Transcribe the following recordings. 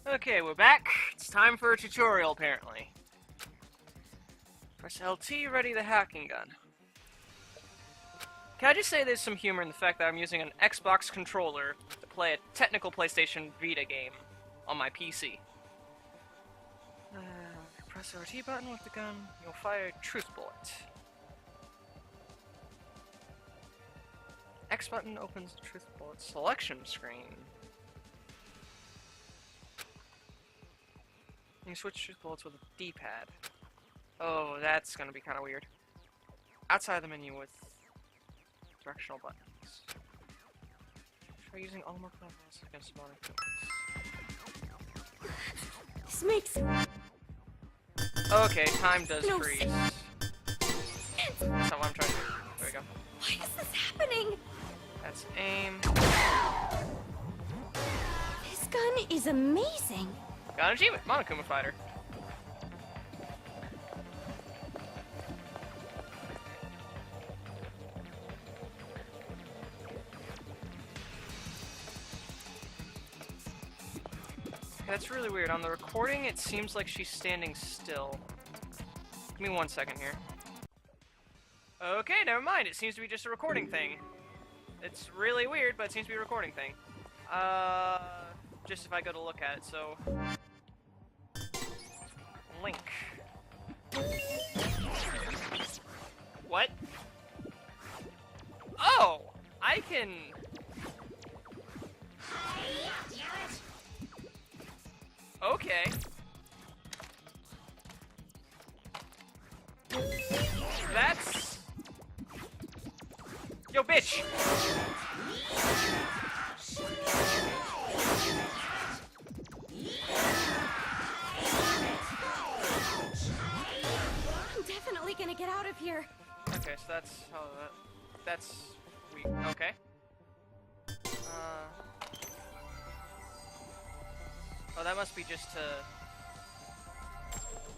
Okay, we're back. It's time for a tutorial, apparently. Press LT, ready the hacking gun. Can I just say there's some humor in the fact that I'm using an Xbox controller to play a technical PlayStation Vita game on my PC. Press the RT button with the gun, you'll fire a truth bullet. X button opens the truth bullet selection screen. You switch truth bullets with a D-pad. Oh, that's gonna be kind of weird. Outside the menu with directional buttons. Try using all more classes against smaller enemies. This makes... Okay, time does No freeze. sense. That's not what I'm trying to do. There we go. Why is this happening? That's aim. This gun is amazing. Got an achievement! Monokuma Fighter. That's really weird. On the recording, it seems like she's standing still. Give me 1 second here. Okay, never mind. It seems to be just a recording thing. It's really weird, but it seems to be a recording thing. Just if I go to look at it, so... Link. What? Oh! I can... Okay. That's... Yo, bitch! I'm definitely gonna get out of here. Okay, so that's how that's weak. Okay. Oh, that must be just to...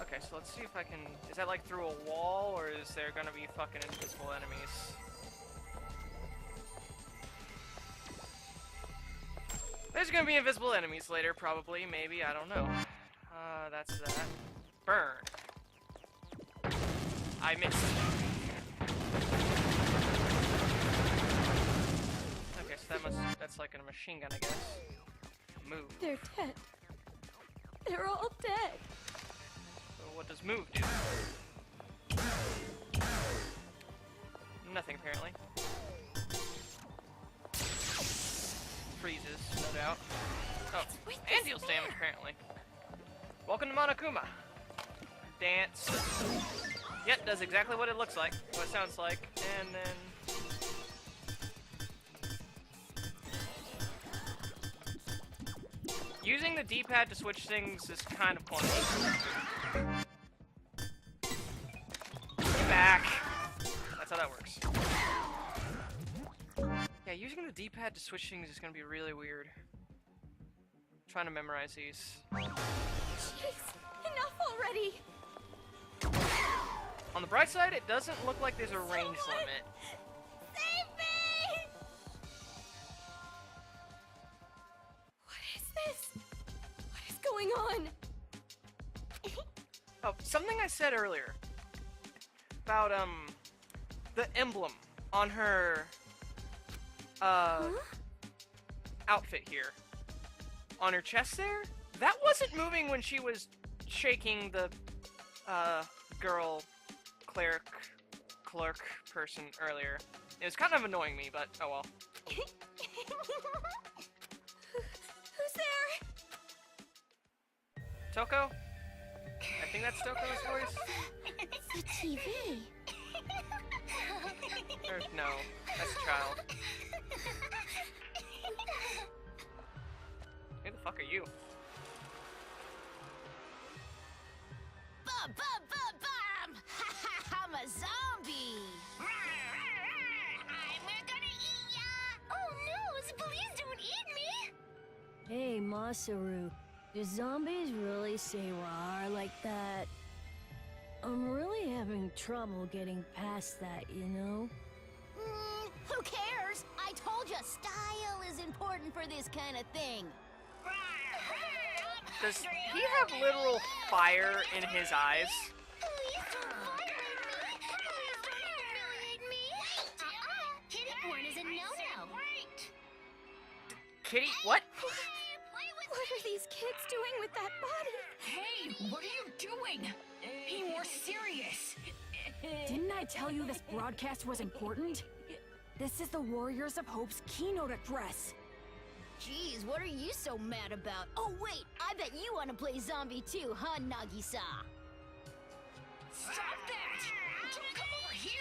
Okay, so let's see if I can... Is that like through a wall, or is there gonna be fucking invisible enemies? There's gonna be invisible enemies later, probably, maybe, I don't know. That's that. Burn. I missed. Okay, so that's like a machine gun, I guess. Move. They're dead. They're all dead. So what does move do? Nothing, apparently. Freezes, no doubt. Oh, and deals damage, apparently. Welcome to Monokuma. Dance. Yep, does exactly what it looks like, what it sounds like, and then... Using the D-pad to switch things is kind of clunky. Get back! That's how that works. Yeah, using the D-pad to switch things is gonna be really weird. I'm trying to memorize these. Jeez, enough already. On the bright side, it doesn't look like there's a range limit. Save me! What is this? What is going on? Oh, something I said earlier about the emblem on her outfit here on her chest there. That wasn't moving when she was shaking the girl clerk person earlier. It was kind of annoying me, but oh well. Who's there? Toko? I think that's Toko's voice. It's the TV. Or no, that's a child. Who the fuck are you? Bum, bum, bum, bum! I'm a zombie! We're gonna eat ya! Oh no, please don't eat me! Hey, Masaru, do zombies really say rawr like that? I'm really having trouble getting past that, you know? Who cares? I told you style is important for this kind of thing. Does he have literal fire in his eyes? Please don't fire me. Please don't humiliate me. Kitty porn is a no-no. Kitty, what? What are these kids doing with that body? Hey, what are you doing? Be more serious. Didn't I tell you this broadcast was important? This is the Warriors of Hope's keynote address. Jeez, what are you so mad about? Oh wait, I bet you want to play zombie too, huh, Nagisa? Stop that! Can you come over here?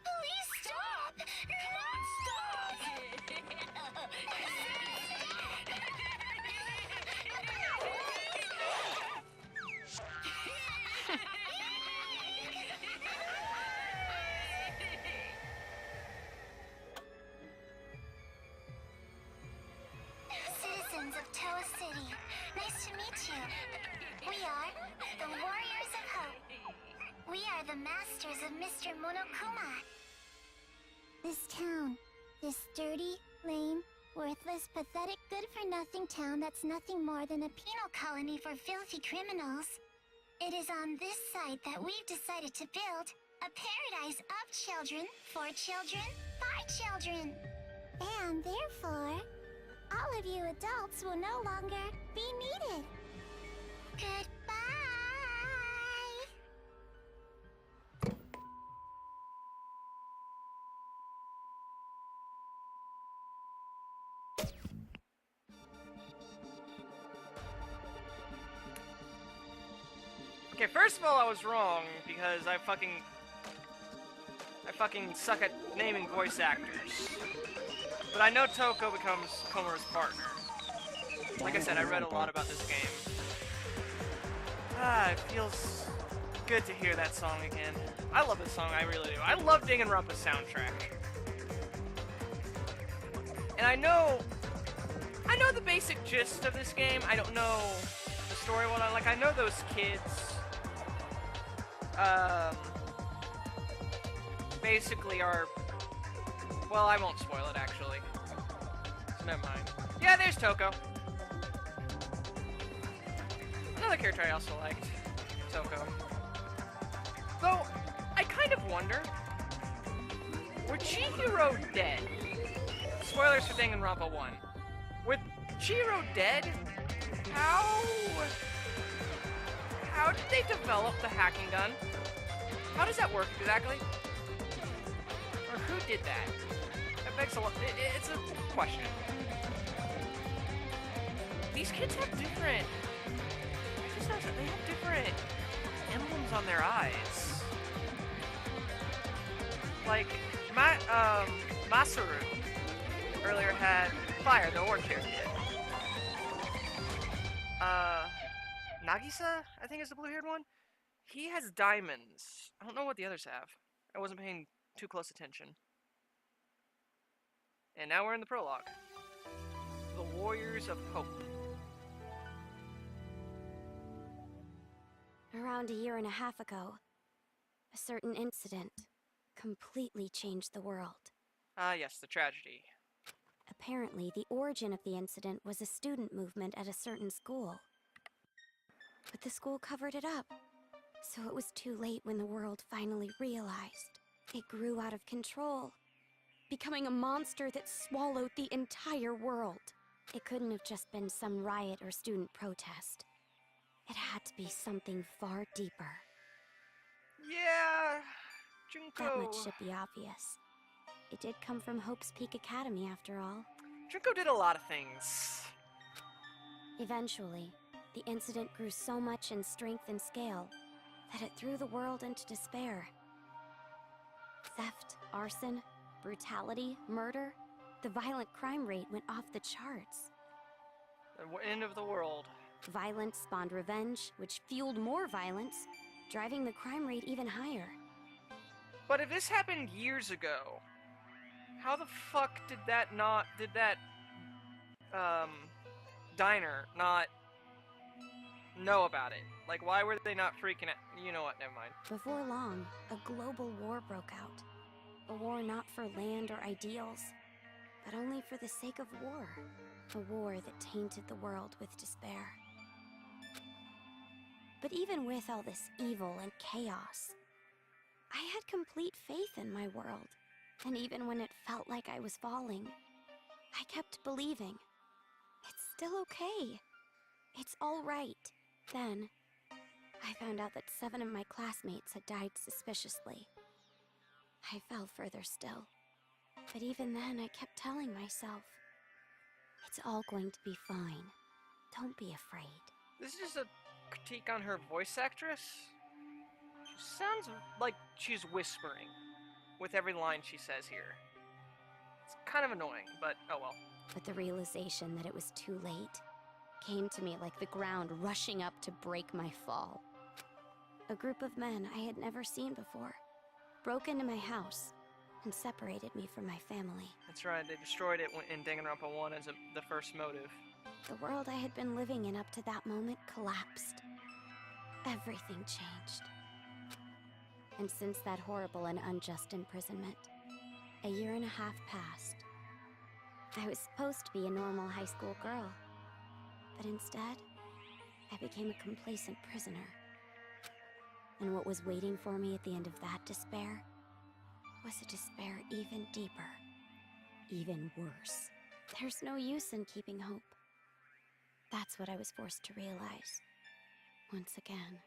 Please stop. Come on, stop! Citizens of Toa City, nice to meet you. We are the Warriors of Hope. We are the masters of Mr. Monokuma. This town, this dirty, lame, worthless, pathetic, good-for-nothing town that's nothing more than a penal colony for filthy criminals. It is on this site that we've decided to build a paradise of children, for children, by children. And therefore, all of you adults will no longer be needed. Goodbye! Okay, first of all, I was wrong because I fucking suck at naming voice actors. But I know Toko becomes Komaru's partner. Like I said, I read a lot about this game. It feels good to hear that song again. I love this song, I really do. I love Danganronpa's soundtrack. And I know the basic gist of this game. I don't know the story well. I know those kids basically are, well, I won't spoil it actually, so never mind. Yeah, there's Toko. Another character I also liked, Toko. Though, I kind of wonder, with Chihiro dead, spoilers for Danganronpa 1, with Chihiro dead, how did they develop the hacking gun? How does that work exactly? Or who did that? That begs a lot. It's a question. These kids have different. They have different emblems on their eyes. Like Masaru earlier had fire, the orange hair kid. Nagisa, I think is the blue-haired one. He has diamonds. I don't know what the others have. I wasn't paying too close attention. And now we're in the prologue. The Warriors of Hope. Around a year and a half ago, a certain incident completely changed the world. Ah, yes, the tragedy. Apparently, the origin of the incident was a student movement at a certain school. But the school covered it up, so it was too late when the world finally realized. It grew out of control, becoming a monster that swallowed the entire world. It couldn't have just been some riot or student protest. It had to be something far deeper. Yeah, Junko. That much should be obvious. It did come from Hope's Peak Academy, after all. Junko did a lot of things. Eventually, the incident grew so much in strength and scale that it threw the world into despair. Theft, arson, brutality, murder, the violent crime rate went off the charts. The end of the world. Violence spawned revenge, which fueled more violence, driving the crime rate even higher. But if this happened years ago, how the fuck did that diner not know about it? Like, why were they not freaking out? You know what, never mind. Before long, a global war broke out. A war not for land or ideals, but only for the sake of war. A war that tainted the world with despair. But even with all this evil and chaos, I had complete faith in my world. And even when it felt like I was falling, I kept believing. It's still okay. It's all right. Then, I found out that 7 of my classmates had died suspiciously. I fell further still. But even then, I kept telling myself, it's all going to be fine. Don't be afraid. This is just a critique on her voice actress. She sounds like she's whispering with every line she says here. It's kind of annoying, but oh well. But the realization that it was too late came to me like the ground rushing up to break my fall. A group of men I had never seen before broke into my house and separated me from my family. That's right, they destroyed it in Danganronpa 1 as the first motive. The world I had been living in up to that moment collapsed. Everything changed. And since that horrible and unjust imprisonment, a 1.5 years passed. I was supposed to be a normal high school girl, but instead, I became a complacent prisoner. And what was waiting for me at the end of that despair was a despair even deeper, even worse. There's no use in keeping hope. That's what I was forced to realize, once again.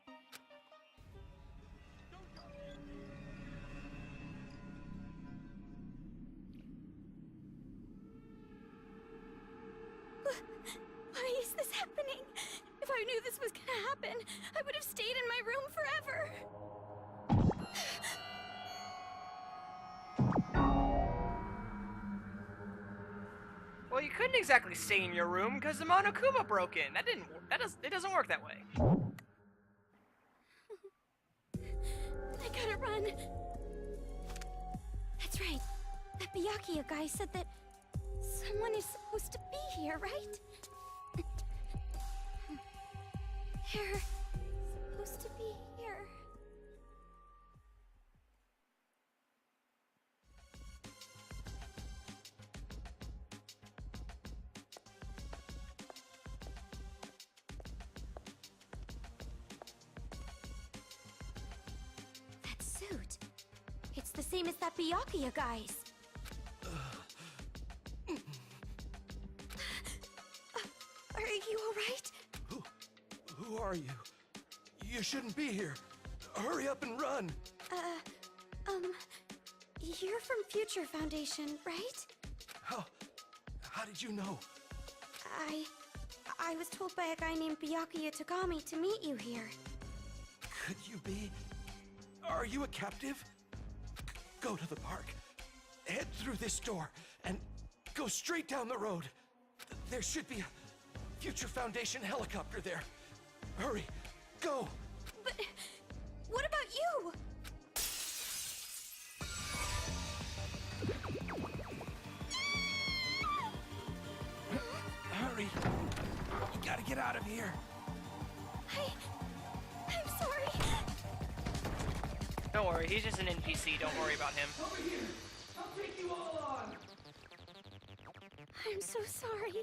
Why is this happening? If I knew this was gonna happen, I would have stayed in my room forever. Well, you couldn't exactly stay in your room because the Monokuma broke in. It doesn't work that way. I gotta run. That's right. That Byakuya guy said that someone is supposed to be here, right? They're supposed to be here. That suit. It's the same as that Byakuya guy's. Are you alright? Who are you? You shouldn't be here. Hurry up and run. You're from Future Foundation, right? How did you know? I was told by a guy named Byakuya Tagami to meet you here. Could you be? Are you a captive? Go to the park. Head through this door and go straight down the road. There should be a Future Foundation helicopter there. Hurry, go! But what about you? Hurry! You gotta get out of here. I'm sorry. Don't worry, he's just an NPC. Don't worry about him. Over here! I'll take you all on! I'm so sorry.